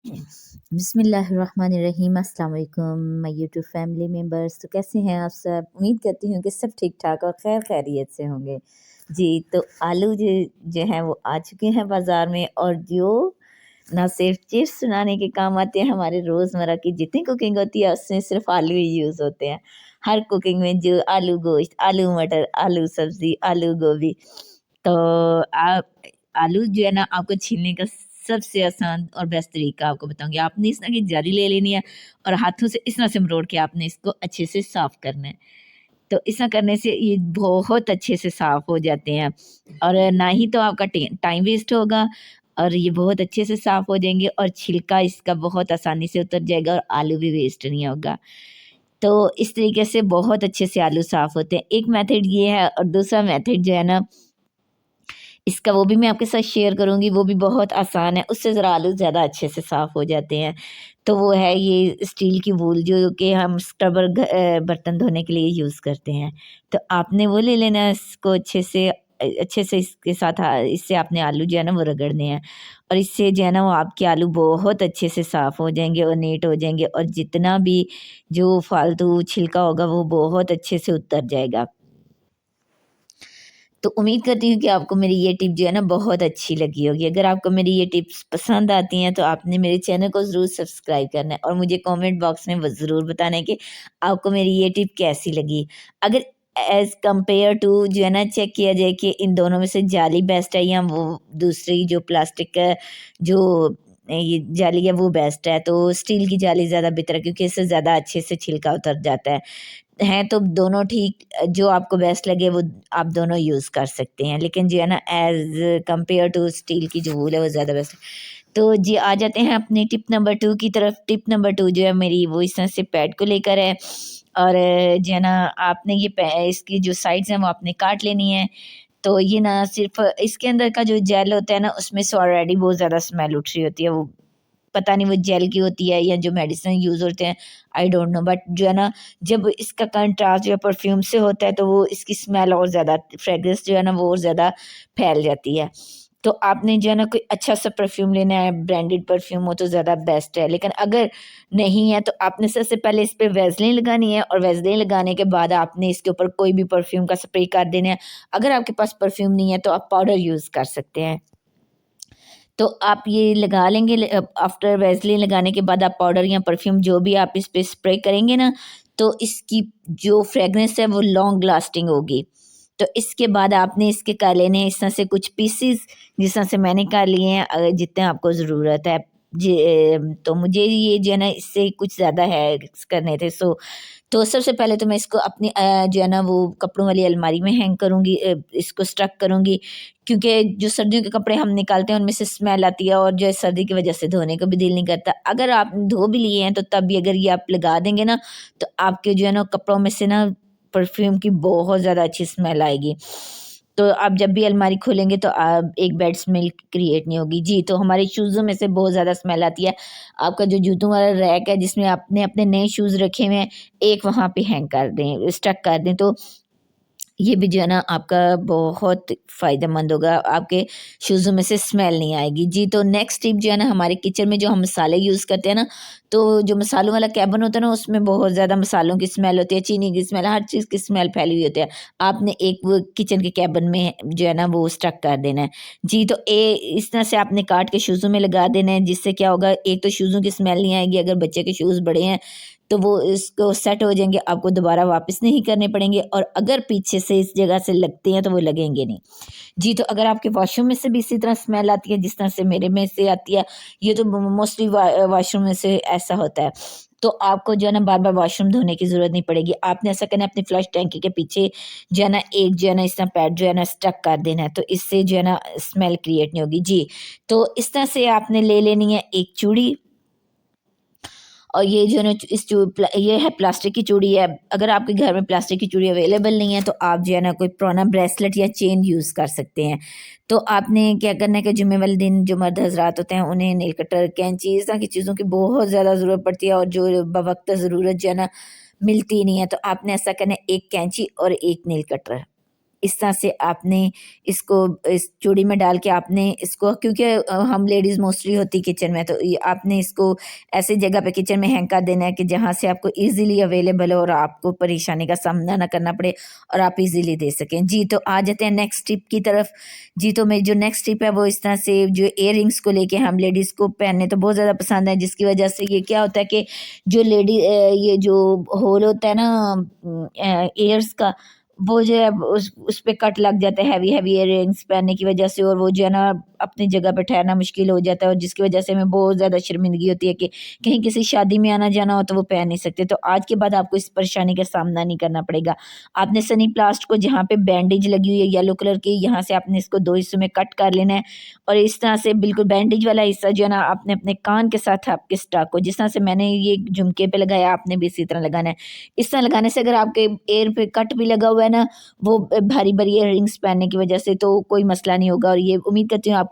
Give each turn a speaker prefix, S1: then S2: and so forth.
S1: बिस्मिल्लाहिर्रहमानिर्रहीम अस्सलाम वालेकुम माय यूट्यूब फैमिली मेंबर्स। तो कैसे हैं आप सब? उम्मीद करती हूँ कि सब ठीक ठाक और खैर खैरियत से होंगे। जी, तो आलू जो हैं वो आ चुके हैं बाज़ार में, और जो ना सिर्फ चिप्स बनाने के काम आते हैं, हमारे रोज़मर्रा की जितनी कुकिंग होती है उसमें सिर्फ आलू ही यूज़ होते हैं। हर कुकिंग में जो आलू गोश्त, आलू मटर, आलू सब्ज़ी, आलू गोभी। तो आप आलू जो है ना, आपको छीलने का सबसे आसान और बेस्ट तरीका आपको बताऊँगी। आपने इस तरह की जाली ले लेनी है और हाथों से इस तरह से मरोड़ के आपने इसको अच्छे से साफ़ करना है। तो इस तरह करने से ये बहुत अच्छे से साफ़ हो जाते हैं, और ना ही तो आपका टाइम वेस्ट होगा, और ये बहुत अच्छे से साफ़ हो जाएँगे, और छिलका इसका बहुत आसानी से उतर जाएगा, और आलू भी वेस्ट नहीं होगा। तो इस तरीके से बहुत अच्छे से आलू साफ़ होते हैं। एक मेथड ये है, और दूसरा मेथड जो है ना, इसका वो भी मैं आपके साथ शेयर करूँगी, वो भी बहुत आसान है, उससे ज़रा आलू ज़्यादा अच्छे से साफ़ हो जाते हैं। तो वो है ये स्टील की वूल, जो कि हम स्क्रबर बर्तन धोने के लिए यूज़ करते हैं। तो आपने वो ले लेना है, इसको अच्छे से इसके साथ इससे आपने आलू जो है ना वो रगड़ने हैं, और इससे जो है ना वो आपके आलू बहुत अच्छे से साफ़ हो जाएँगे और नीट हो जाएँगे, और जितना भी जो फालतू छिलका होगा वो बहुत अच्छे से उतर जाएगा। तो उम्मीद करती हूँ कि आपको मेरी ये टिप जो है ना बहुत अच्छी लगी होगी। अगर आपको मेरी ये टिप्स पसंद आती हैं तो आपने मेरे चैनल को ज़रूर सब्सक्राइब करना है, और मुझे कमेंट बॉक्स में ज़रूर बताना है कि आपको मेरी ये टिप कैसी लगी। अगर एज़ कंपेयर टू जो है ना चेक किया जाए कि इन दोनों में से जाली बेस्ट है या वो दूसरी जो प्लास्टिक का जो ये जाली है वो बेस्ट है, तो स्टील की जाली ज़्यादा बेहतर है, क्योंकि इससे ज़्यादा अच्छे से छिलका उतर जाता है। हैं तो दोनों ठीक, जो आपको बेस्ट लगे वो आप दोनों यूज़ कर सकते हैं। लेकिन जो है ना एज़ कंपेयर टू स्टील की जो वूल है वो ज़्यादा बेस्ट है। तो जी आ जाते हैं अपनी टिप नंबर 2 की तरफ। टिप नंबर 2 जो है मेरी वो इस तरह से पैड को लेकर है, और जो है ना आपने ये इसकी जो साइड्स हैं वो आपने काट लेनी है। तो ये ना सिर्फ़ इसके अंदर का जो जेल होता है ना, उसमें से ऑलरेडी बहुत ज़्यादा स्मेल उठ रही होती है, वो पता नहीं वो जेल की होती है या जो मेडिसिन यूज़ होते हैं, आई डोंट नो, बट जो है ना जब इसका कंट्रास्ट जो है परफ्यूम से होता है तो वो इसकी स्मेल और ज़्यादा, फ्रेग्रेंस जो है ना वो और ज़्यादा फैल जाती है। तो आपने जो है ना कोई अच्छा सा परफ्यूम लेना है, ब्रांडेड परफ्यूम हो तो ज़्यादा बेस्ट है। लेकिन अगर नहीं है तो आपने सबसे पहले इस पे वैसलीन लगानी है, और वैसलीन लगाने के बाद आपने इसके ऊपर कोई भी परफ्यूम का स्प्रे कर देना है। अगर आपके पास परफ्यूम नहीं है तो आप पाउडर यूज़ कर सकते हैं। तो आप ये लगा लेंगे, आफ्टर वैसलीन लगाने के बाद आप पाउडर या परफ्यूम जो भी आप इस पे स्प्रे करेंगे ना, तो इसकी जो फ्रेगनेंस है वो लॉन्ग लास्टिंग होगी। तो इसके बाद आपने इसके कर लेने हैं इस तरह से कुछ पीसेस, जिस तरह से मैंने कर लिए हैं, जितने आपको ज़रूरत है। जी, तो मुझे ये जो है ना इससे कुछ ज़्यादा है करने थे, तो सबसे पहले तो मैं इसको अपनी जो है ना वो कपड़ों वाली अलमारी में हैंग करूँगी, इसको स्टक करूँगी, क्योंकि जो सर्दियों के कपड़े हम निकालते हैं उनमें से स्मेल आती है, और जो है सर्दी की वजह से धोने को भी दिल नहीं करता। अगर आप धो भी लिए हैं तो तब भी अगर ये आप लगा देंगे ना, तो आपके जो है ना कपड़ों में से ना परफ्यूम की बहुत ज़्यादा अच्छी स्मेल आएगी। तो आप जब भी अलमारी खोलेंगे तो एक बैड स्मेल क्रिएट नहीं होगी। जी, तो हमारे शूज़ों में से बहुत ज़्यादा स्मेल आती है। आपका जो जूतों वाला रैक है जिसमें आपने अपने नए शूज़ रखे हुए हैं, एक वहाँ पे हैंग कर दें, स्टक कर दें, तो ये भी जो है ना आपका बहुत फ़ायदेमंद होगा, आपके शूज़ों में से स्मेल नहीं आएगी। जी, तो नेक्स्ट टिप जो है ना, हमारे किचन में जो हम मसाले यूज़ करते हैं ना, तो जो मसालों वाला कैबिन होता है ना, उसमें बहुत ज़्यादा मसालों की स्मेल होती है, चीनी की स्मेल, हर चीज़ की स्मेल फैली हुई होती है। आपने एक वो किचन के कैबिन में जो है ना वो स्टक कर देना है। जी, तो इस तरह से आपने काट के शूज़ों में लगा देना है, जिससे क्या होगा, एक तो शूज़ों की स्मेल नहीं आएगी, अगर बच्चे के शूज़ बड़े हैं तो वो इसको सेट हो जाएँगे, आपको दोबारा वापस नहीं करने पड़ेंगे, और अगर पीछे से इस जगह से लगते हैं तो वो लगेंगे नहीं। जी, तो अगर आपके वॉशरूम में से भी इसी तरह स्मेल आती है जिस तरह से मेरे में से आती है, ये तो मोस्टली वॉशरूम में से ऐसा होता है, तो आपको जो है ना बार-बार वॉशरूम धोने की ज़रूरत नहीं पड़ेगी। आपने ऐसा करना है, अपनी फ्लश टैंकी के पीछे जो है ना एक जो है ना इस तरह पैड जो है ना स्टक कर देना है, तो इससे जो है ना स्मेल क्रिएट नहीं होगी। जी, तो इस तरह से आपने ले लेनी है एक चूड़ी, और ये जो है ना ये है प्लास्टिक की चूड़ी है। अगर आपके घर में प्लास्टिक की चूड़ी अवेलेबल नहीं है तो आप जो है ना कोई पुराना ब्रेसलेट या चेन यूज़ कर सकते हैं। तो आपने क्या करना है कि जुम्मे वाले दिन जो मर्द हज़रात होते हैं उन्हें नेल कटर, कैंची, इस तरह की चीज़ों की बहुत ज़्यादा ज़रूरत पड़ती है, और जो बवक़्त ज़रूरत जो है ना मिलती नहीं है। तो आपने ऐसा करना है, एक कैंची और एक नेल कटर, इस तरह से आपने इसको इस चूड़ी में डाल के आपने इसको, क्योंकि हम लेडीज़ मोस्टली होती किचन में, तो ये आपने इसको ऐसी जगह पे किचन में हैंग कर देना है कि जहाँ से आपको ईज़िली अवेलेबल हो और आपको परेशानी का सामना ना करना पड़े और आप ईज़िली दे सकें। जी, तो आ जाते हैं नेक्स्ट टिप की तरफ। जी, तो मेरी जो नेक्स्ट टिप है वो इस तरह से, जो इयररिंग्स को लेके हम लेडीज़ को पहनने तो बहुत ज़्यादा पसंद है, जिसकी वजह से ये क्या होता है कि जो ये जो होल होता है ना ईयर्स का, वो जो है उस पे कट लग जाता है हैवी इयररिंग्स पहनने की वजह से, और वो जो है ना अपनी जगह पे ठहरना मुश्किल हो जाता है, और जिसकी वजह से हमें बहुत ज़्यादा शर्मिंदगी होती है कि कहीं किसी शादी में आना जाना हो तो वो पहन नहीं सकते। तो आज के बाद आपको इस परेशानी का सामना नहीं करना पड़ेगा। आपने सनी प्लास्ट को जहाँ पे बैंडेज लगी हुई है येलो कलर की, यहाँ से आपने इसको 2 हिस्सों में कट कर लेना है, और इस तरह से बिल्कुल बैंडेज वाला हिस्सा जो है ना आपने अपने कान के साथ आपके स्टक को, जिस तरह से मैंने ये झुमके पे लगाया आपने भी इसी तरह लगाना है। इस तरह लगाने से अगर आपके ईयर पे कट भी लगा हुआ है ना, वो भारी-भारी इयररिंग्स पहनने की वजह से, तो कोई मसला नहीं होगा, और ये उम्मीद करती हूँ आपको